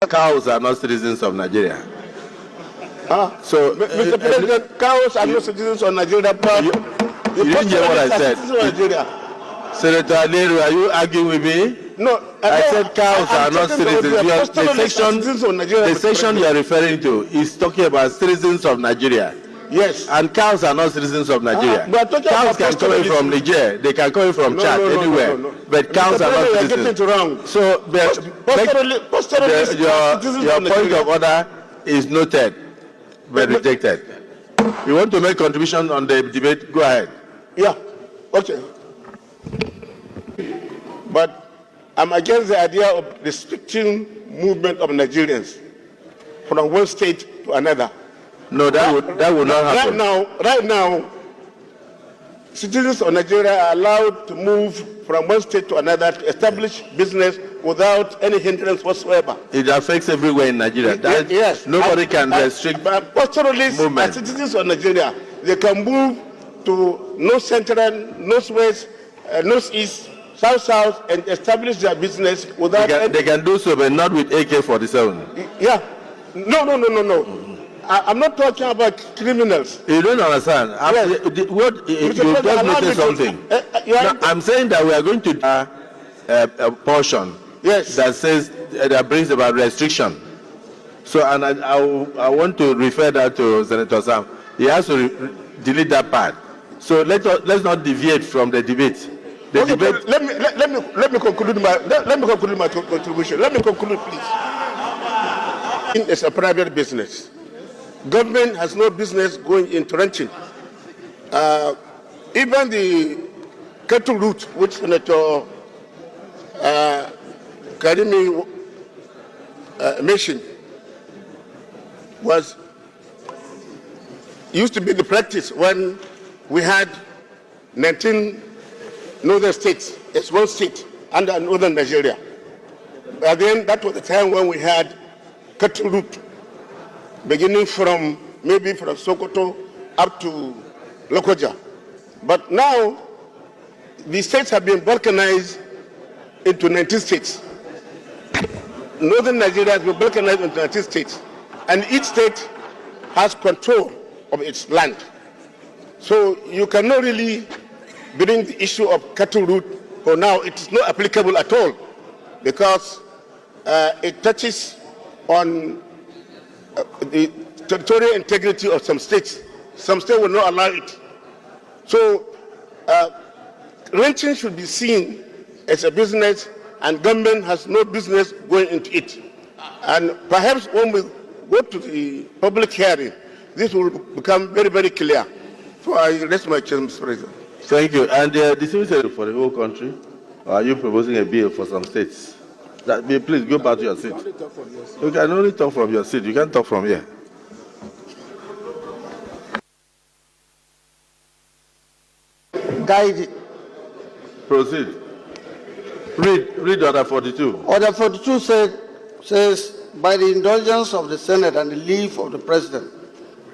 Cows are not citizens of Nigeria. So, Mr. President, cows are not citizens of Nigeria, but you didn't hear what I said. Senator Aleru, are you arguing with me? No, I said cows are not citizens. The section you are referring to is talking about citizens of Nigeria. Yes. And cows are not citizens of Nigeria. Cows can come in from Niger, they can come in from Chad, anywhere. But cows are not citizens. So, your point of order is noted, but rejected. You want to make contribution on the debate? Go ahead. Yeah, okay. But I'm against the idea of restricting movement of Nigerians from one state to another. No, that would not happen. Right now, citizens of Nigeria are allowed to move from one state to another to establish business without any hindrance whatsoever. It affects everywhere in Nigeria. Yes. Nobody can restrict movement. Citizens of Nigeria, they can move to North Central, Northwest, Northeast, South, and establish their business without... They can do so, but not with AK-47. Yeah. No. I'm not talking about criminals. You don't understand. Yes. You just noticed something. I'm saying that we are going to a portion that says that brings about restriction. So, and I want to refer that to Senator Sam. He has to delete that part. So let's not deviate from the debate. Let me conclude my contribution. Let me conclude, please. It's a private business. Government has no business going into ranching. Even the cattle route, which Senator Karimi mentioned, used to be the practice when we had 19 northern states as one state under northern Nigeria. Again, that was the time when we had cattle route beginning from maybe from Sokoto up to Lokoja. But now, the states have been balkanized into 19 states. Northern Nigeria has been balkanized into 19 states. And each state has control of its land. So you cannot really bring the issue of cattle route, for now it is not applicable at all, because it touches on the territorial integrity of some states. Some states will not allow it. So ranching should be seen as a business, and government has no business going into it. And perhaps when we go to the public hearing, this will become very, very clear. So I rest my case, Mr. President. Thank you. And the citizen for the whole country, or are you proposing a bill for some states? Please go back to your seat. You can only talk from your seat. You can't talk from here. Guide it. Proceed. Read Order 42. Order 42 says, by the indulgence of the Senate and the leave of the President,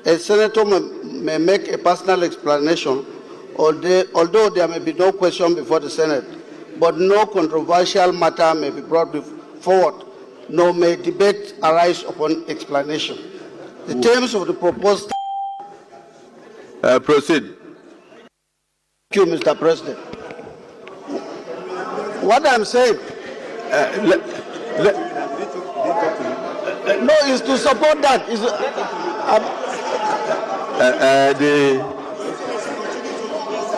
a senator may make a personal explanation, although there may be no question before the Senate, but no controversial matter may be brought forward, nor may debate arise upon explanation. The terms of the proposed... Proceed. Thank you, Mr. President. What I'm saying... no, is to support that.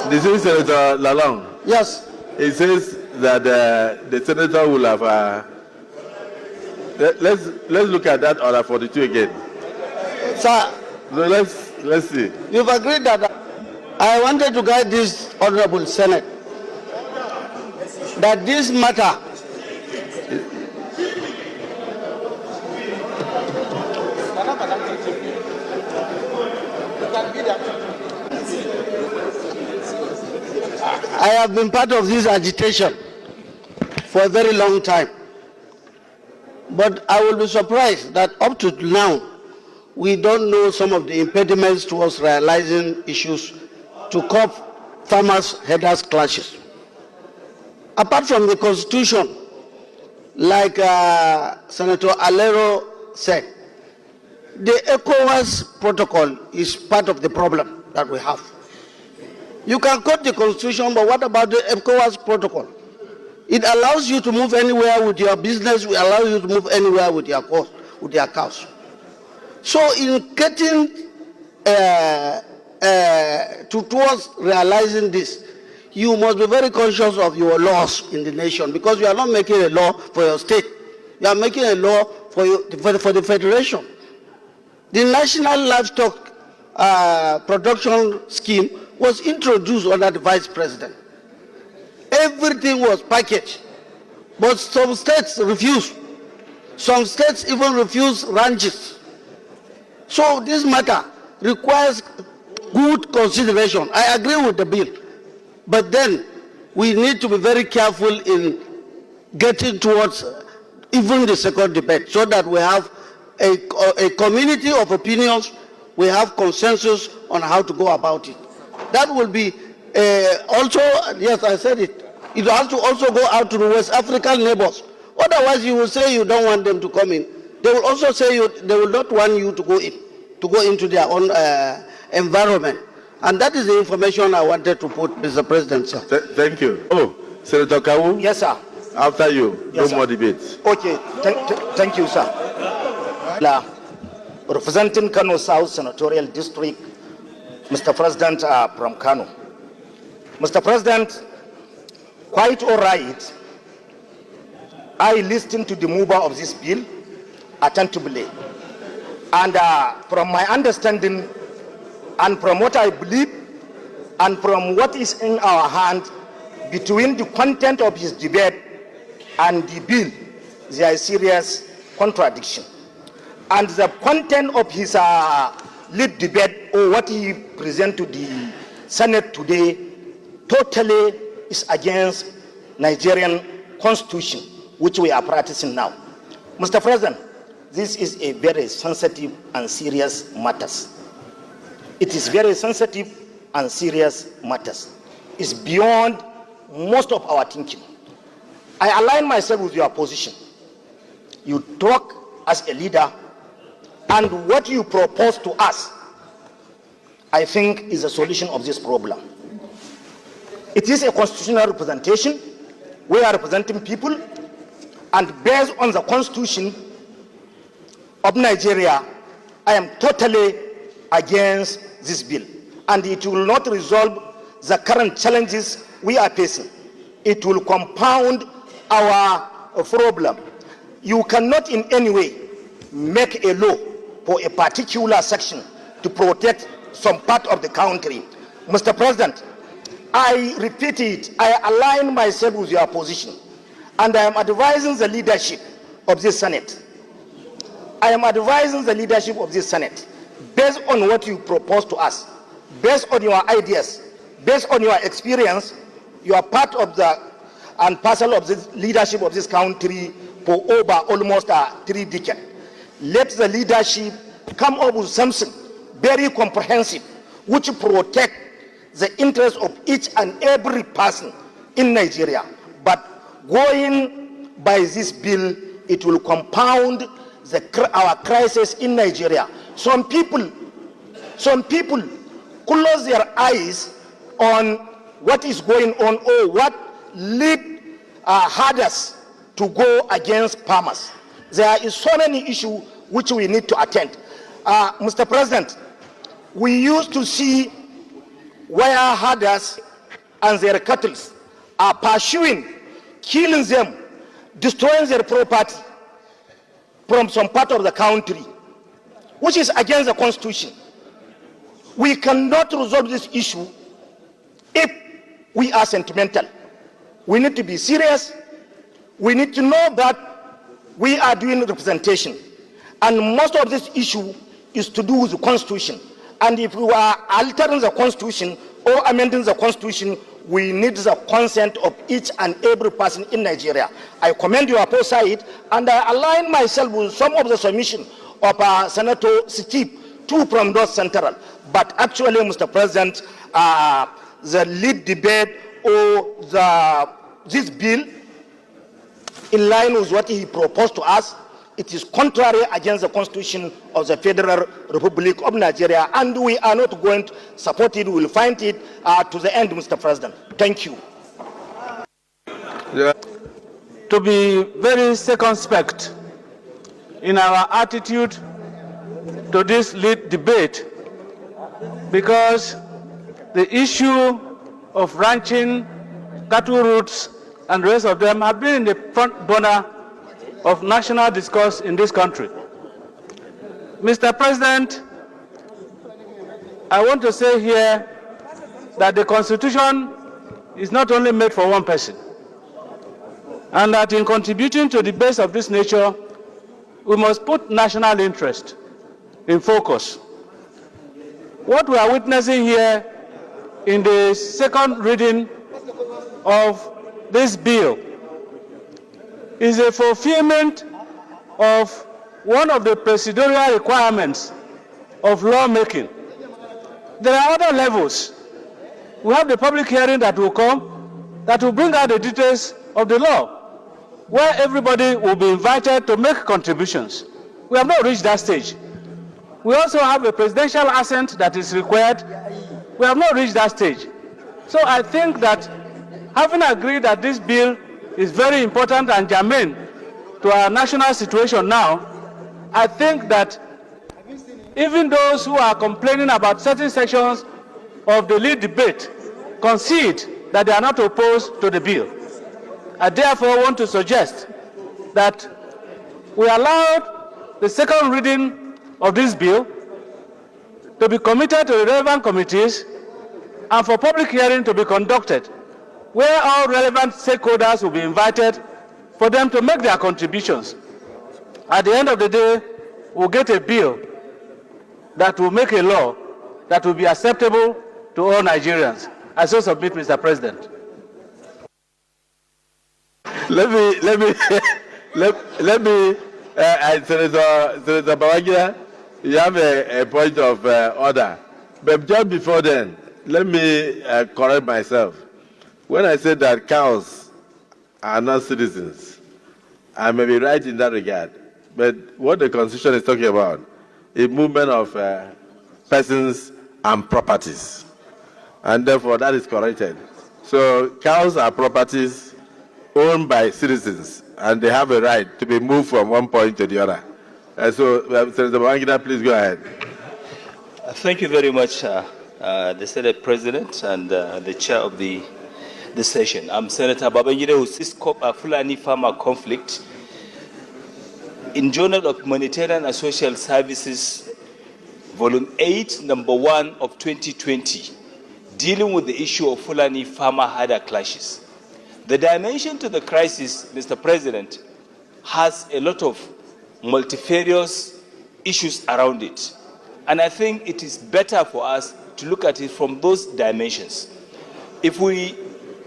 The Senator Lalong. Yes. It says that the senator will have. Let's look at that Order 42 again. Sir. So let's see. You've agreed that I wanted to guide this Honorable Senate that this matter I have been part of this agitation for a very long time. But I will be surprised that up to now, we don't know some of the impediments towards realizing issues to curb farmers' Herder'S clashes. Apart from the Constitution, like Senator Alero said, the ECOWAS protocol is part of the problem that we have. You can quote the Constitution, but what about the ECOWAS protocol? It allows you to move anywhere with your business. We allow you to move anywhere with your cows. So in getting towards realizing this, you must be very conscious of your laws in the nation, because you are not making a law for your state. You are making a law for the federation. The National Livestock Production Scheme was introduced under the Vice President. Everything was packaged, but some states refused. Some states even refused ranches. So this matter requires good consideration. I agree with the bill, but then we need to be very careful in getting towards even the second debate, so that we have a community of opinions, we have consensus on how to go about it. That will be also, yes, I said it, it has to also go out to the West African neighbors. Otherwise, you will say you don't want them to come in. They will also say they will not want you to go into their own environment. And that is the information I wanted to put, Mr. President, sir. Thank you. Oh, Senator Kawu? Yes, sir. After you, Yes, no more debates. Okay, thank you, sir. Representing Kano South Senatorial District, Mr. President from Kano. Mr. President, quite all right, I listened to the mover of this bill attentively. And from my understanding, and from what I believe, and from what is in our hand, between the content of his debate and the bill, there is serious contradiction. And the content of his lead debate, or what he presented to the Senate today, totally is against Nigerian constitution, which we are practicing now. Mr. President, this is a very sensitive and serious matters. It is very sensitive and serious matters. It's beyond most of our thinking. I align myself with your position. You talk as a leader, and what you propose to us, I think, is a solution of this problem. It is a constitutional representation. We are representing people, and based on the constitution of Nigeria, I am totally against this bill, and it will not resolve the current challenges we are facing. It will compound our problem. You cannot in any way make a law for a particular section to protect some part of the country. Mr. President, I repeat it, I align myself with your position, and I am advising the leadership of this Senate. I am advising the leadership of this Senate, based on what you propose to us, based on your ideas, based on your experience. You are part of the and parcel of the leadership of this country for over almost 3 decades. Let the leadership come up with something very comprehensive, which protect the interests of each and every person in Nigeria. But going by this bill, it will compound our crisis in Nigeria. Some people close their eyes on what is going on, or what lead Herder'S to go against farmers. There is so many issues which we need to attend. Mr. President, we used to see where Herder'S and their cattle are pursuing, killing them, destroying their property from some part of the country, which is against the constitution. We cannot resolve this issue if we are sentimental. We need to be serious. We need to know that we are doing representation, and most of this issue is to do with the constitution. And if we are altering the constitution or amending the constitution, we need the consent of each and every person in Nigeria. I commend your foresight, and I align myself with some of the submission of Senator Steve, too, from North Central. But actually, Mr. President, the lead debate or this bill in line with what he proposed to us. It is contrary against the Constitution of the Federal Republic of Nigeria, and we are not going to support it. We will fight it to the end, Mr. President. Thank you. Yeah. To be very circumspect in our attitude to this lead debate, because the issue of ranching, cattle routes, and the rest of them have been in the front burner of national discourse in this country. Mr. President, I want to say here that the Constitution is not only made for one person, and that in contributing to debates of this nature, we must put national interest in focus. What we are witnessing here in the second reading of this bill is a fulfillment of one of the procedural requirements of lawmaking. There are other levels. We have the public hearing that will come, that will bring out the details of the law, where everybody will be invited to make contributions. We have not reached that stage. We also have a presidential assent that is required. We have not reached that stage. So I think that having agreed that this bill is very important and germane to our national situation now, I think that even those who are complaining about certain sections of the lead debate concede that they are not opposed to the bill. I therefore want to suggest that we allow the second reading of this bill to be committed to the relevant committees and for public hearing to be conducted, where all relevant stakeholders will be invited for them to make their contributions. At the end of the day, we'll get a bill that will make a law that will be acceptable to all Nigerians. I so submit, Mr. President. Senator Babangida, you have a point of order. But just before then, let me correct myself. When I said that cows are not citizens, I may be right in that regard. But what the Constitution is talking about is movement of persons and properties. And therefore, that is corrected. So cows are properties owned by citizens, and they have a right to be moved from one point to the other. So, Senator Babangida, please go ahead. Thank you very much, the Senate President and the Chair of the session. I'm Senator Babangida, who sees Fulani farmer conflict in Journal of Humanitarian and Social Services, Volume 8, Number 1 of 2020, dealing with the issue of Fulani farmer-herder clashes. The dimension to the crisis, Mr. President, has a lot of multifarious issues around it. And I think it is better for us to look at it from those dimensions. If we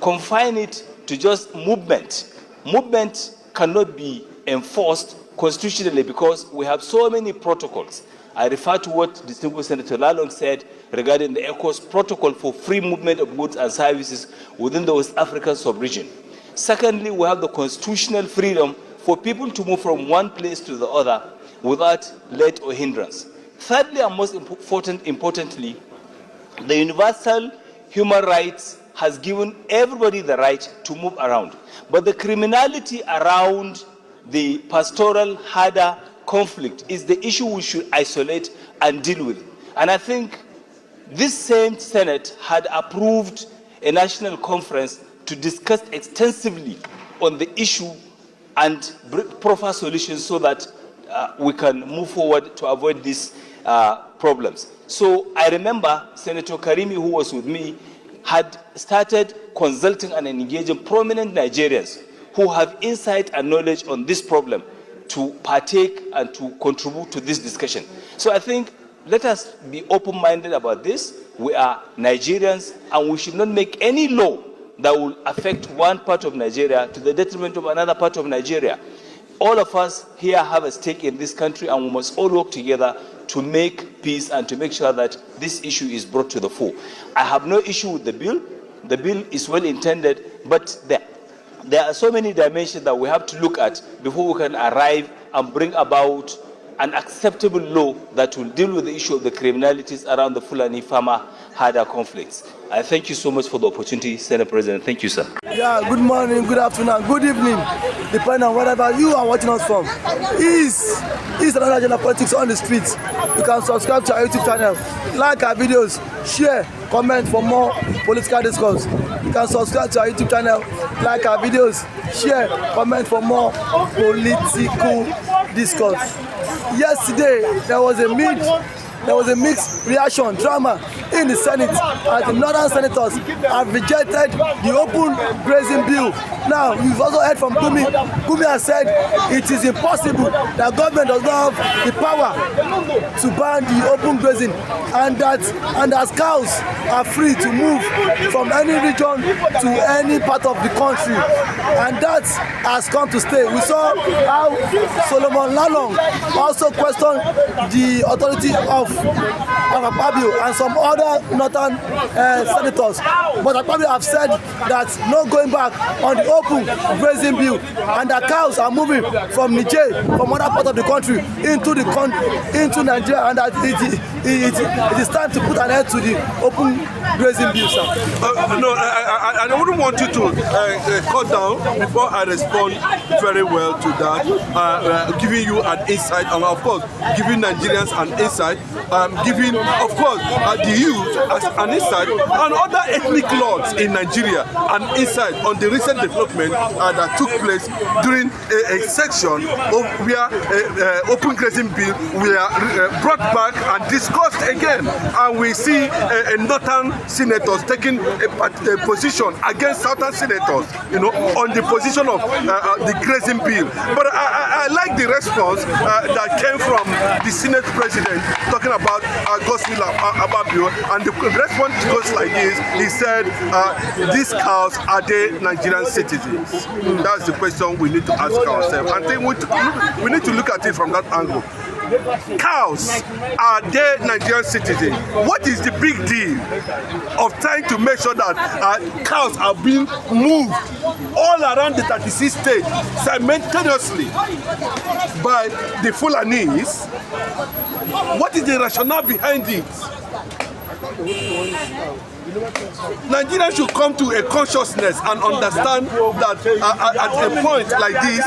confine it to just movement, movement cannot be enforced constitutionally because we have so many protocols. I refer to what distinguished Senator Lalong said regarding the ECOWAS protocol for free movement of goods and services within the West African sub-region. Secondly, we have the constitutional freedom for people to move from one place to the other without let or hindrance. Thirdly, and most importantly, the universal human rights has given everybody the right to move around. But the criminality around the pastoral herder conflict is the issue we should isolate and deal with. And I think this same Senate had approved a national conference to discuss extensively on the issue and proffer solutions so that we can move forward to avoid these problems. So I remember Senator Karimi, who was with me, had started consulting and engaging prominent Nigerians who have insight and knowledge on this problem to partake and to contribute to this discussion. So I think let us be open-minded about this. We are Nigerians, and we should not make any law that will affect one part of Nigeria to the detriment of another part of Nigeria. All of us here have a stake in this country, and we must all work together to make peace and to make sure that this issue is brought to the fore. I have no issue with the bill. The bill is well intended, but the there are so many dimensions that we have to look at before we can arrive and bring about an acceptable law that will deal with the issue of the criminalities around the Fulani farmer-herder conflicts. I thank you so much for the opportunity, Senate President. Thank you, sir. Yeah, good morning, good afternoon, good evening, depending on wherever you are watching us from. Is another agenda politics on the streets. You can subscribe to our YouTube channel, like our videos, share, comment for more political discourse. You can subscribe to our YouTube channel, like our videos, share, comment for more political discourse. Yesterday, there was a mixed reaction, drama in the Senate as the northern senators have rejected the open grazing bill. Now, we've also heard from Gumi. Gumi has said it is impossible that government does not have the power to ban the open grazing, and as cows are free to move from any region to any part of the country, and that has come to stay. We saw how Solomon Lalong also questioned the authority of Akapbio and some other northern senators, but Akapbio have said that no going back on the open grazing bill, and the cows are moving from Niger, from other parts of the country into Nigeria, and that it is time to put an end to the open grazing bill, sir. No, I wouldn't want you to cut down before I respond very well to that, giving you an insight, and of course giving Nigerians an insight, giving of course the youth as an insight, and other ethnic lords in Nigeria an insight on the recent development that took place during a section of where open grazing bill were brought back and discussed again, and we see northern senators taking a position against southern senators, on the position of the grazing bill. But I like the response that came from the Senate President talking about Gospel Akapbio, and the response goes like this. He said, these cows, are they Nigerian citizens? That's the question we need to ask ourselves. I think we need to look at it from that angle. Cows, are they Nigerian citizens? What is the big deal of trying to make sure that cows are being moved all around the 36 states simultaneously by the Fulanis? What is the rationale behind it? Nigerians should come to a consciousness and understand that at a point like this,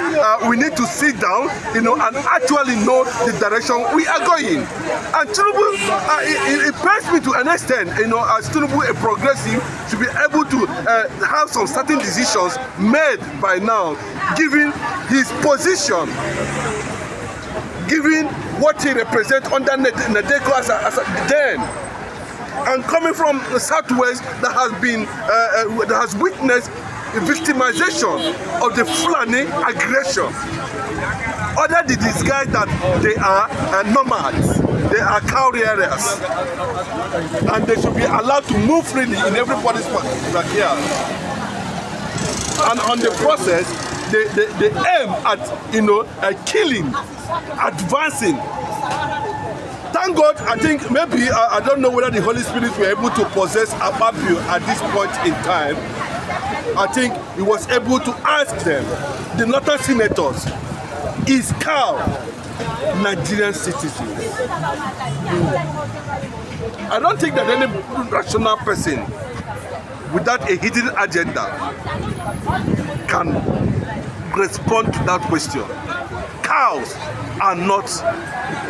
we need to sit down, and actually know the direction we are going. And Tinubu, it pains me to an extent, as Tinubu, a progressive, to be able to have some certain decisions made by now, given his position, given what he represents under Nadeko as then. And coming from the southwest that has witnessed the victimization of the Fulani aggression, under the disguise that they are nomads, they are cow rearers, and they should be allowed to move freely in everybody's backyard. And on the process, they aim at killing, advancing. Thank God, I think maybe, I don't know whether the Holy Spirit were able to possess Akapbio at this point in time. I think he was able to ask them, the northern senators, is cow Nigerian citizens? I don't think that any rational person without a hidden agenda can respond to that question. Cows are not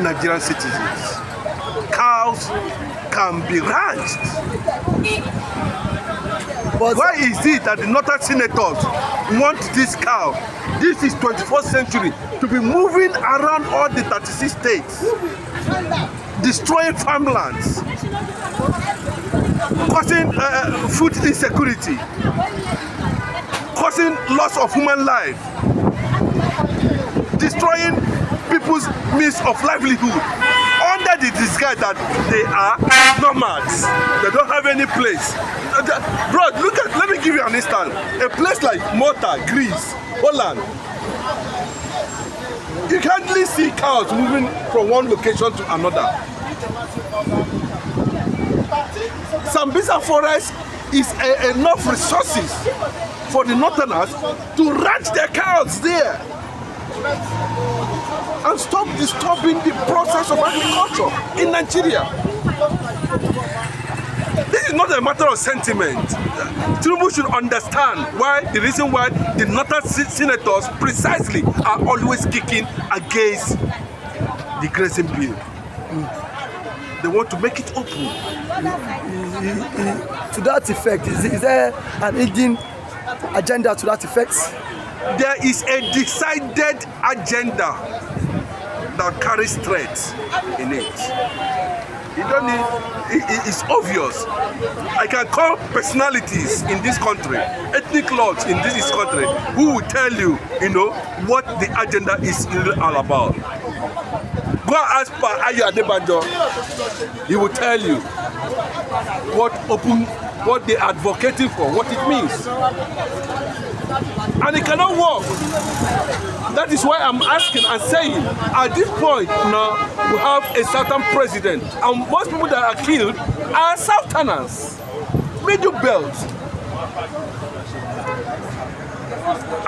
Nigerian citizens. Cows can be ranched. But why is it that the northern senators want this cow, this is 21st century, to be moving around all the 36 states, destroying farmlands, causing food insecurity, causing loss of human life, destroying people's means of livelihood under the disguise that they are nomads. They don't have any place. Bro, let me give you an instance. A place like Malta, Greece, Holland, you can't really see cows moving from one location to another. Sambisa forest is enough resources for the northerners to ranch their cows there and stop disturbing the process of agriculture in Nigeria. This is not a matter of sentiment. Tinubu should understand why the reason why the northern senators precisely are always kicking against the grazing bill. They want to make it open. To that effect, is there an hidden agenda to that effect? There is a decided agenda that carries threats in it. You don't need, it's obvious. I can call personalities in this country, ethnic lords in this country, who will tell you, what the agenda is really all about. Go and ask Ayo Adebanjo, he will tell you what they're advocating for, what it means. And it cannot work. That is why I'm asking and saying, at this point now, we have a Southern president, and most people that are killed are Southerners, middle belt.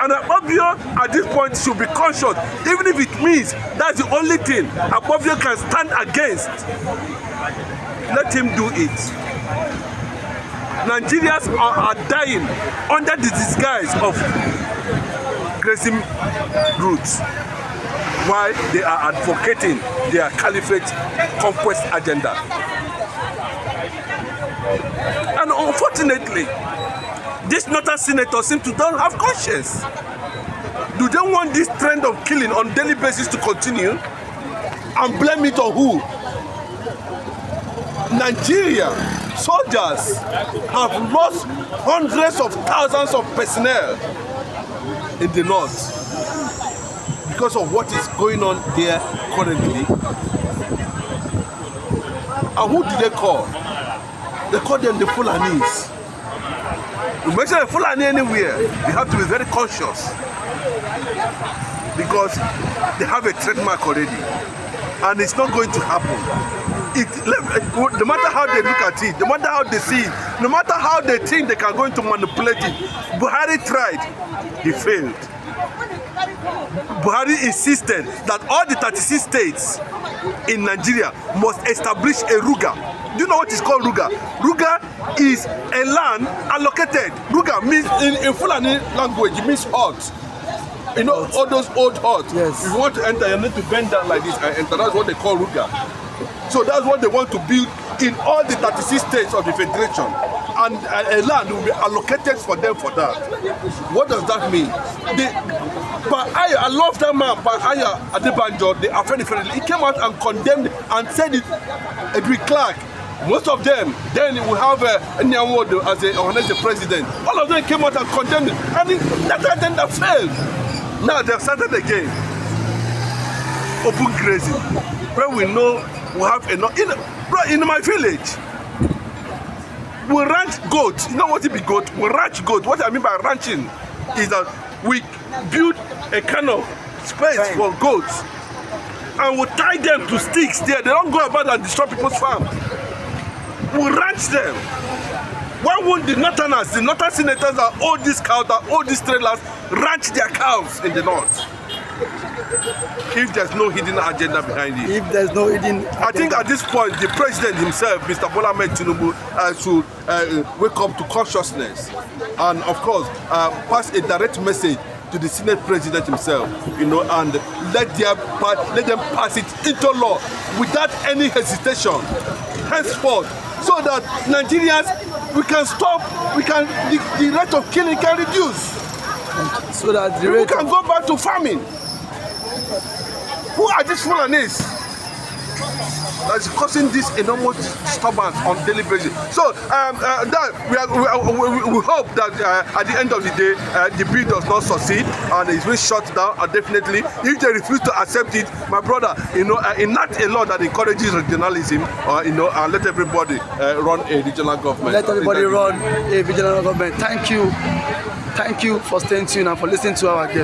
And Akapbio at this point should be conscious, even if it means that's the only thing Akapbio can stand against. Let him do it. Nigerians are dying under the disguise of grazing routes, while they are advocating their caliphate conquest agenda. And unfortunately, these northern senators seem to don't have conscience. Do they want this trend of killing on daily basis to continue? And blame it on who? Nigeria soldiers have lost hundreds of thousands of personnel in the north because of what is going on there currently. And who do they call? They call them the Fulanis. You mention a Fulani anywhere, you have to be very conscious because they have a trademark already, and it's not going to happen. No matter how they look at it, no matter how they see it, no matter how they think they can go into manipulate it, Buhari tried, he failed. Buhari insisted that all the 36 states in Nigeria must establish a Ruga. Do you know what is called Ruga? Ruga is a land allocated. Ruga means, in Fulani language, it means hut. You know, all those old huts. Yes. If you want to enter, you need to bend down like this and enter. That's what they call Ruga. So that's what they want to build in all the 36 states of the Federation. And a land will be allocated for them for that. What does that mean? I love that man, Ayo Adebanjo, the Afeni. He came out and condemned and said it, Edwin Clark. Most of them, then we have Nyawodo as the president. All of them came out and condemned it. And that agenda failed. Now they've started again. Open grazing. Where we know we have enough. In my village, we ranch goats. You know what it be goat? We ranch goat. What I mean by ranching is that we build a kind of space for goats and we tie them to sticks there. They don't go about and destroy people's farm. We ranch them. Why won't the northerners, the northern senators that own these cows, that own these trailers, ranch their cows in the north? If there's no hidden agenda behind it. If there's no hidden agenda. I think at this point, the president himself, Mr. Bola Ahmed Tinubu, should wake up to consciousness and, of course, pass a direct message to the Senate president himself, and let them pass it into law without any hesitation, henceforth, so that Nigerians, we can stop, the rate of killing can reduce. So that the we rate can go back to farming. Who are these Fulanis that's causing this enormous disturbance on daily basis? So we hope that at the end of the day, the bill does not succeed and it's been shut down. And definitely, if they refuse to accept it, my brother, enact a law that encourages regionalism, and let everybody run a regional government. Let everybody run a regional government. Thank you for staying tuned and for listening to our guest.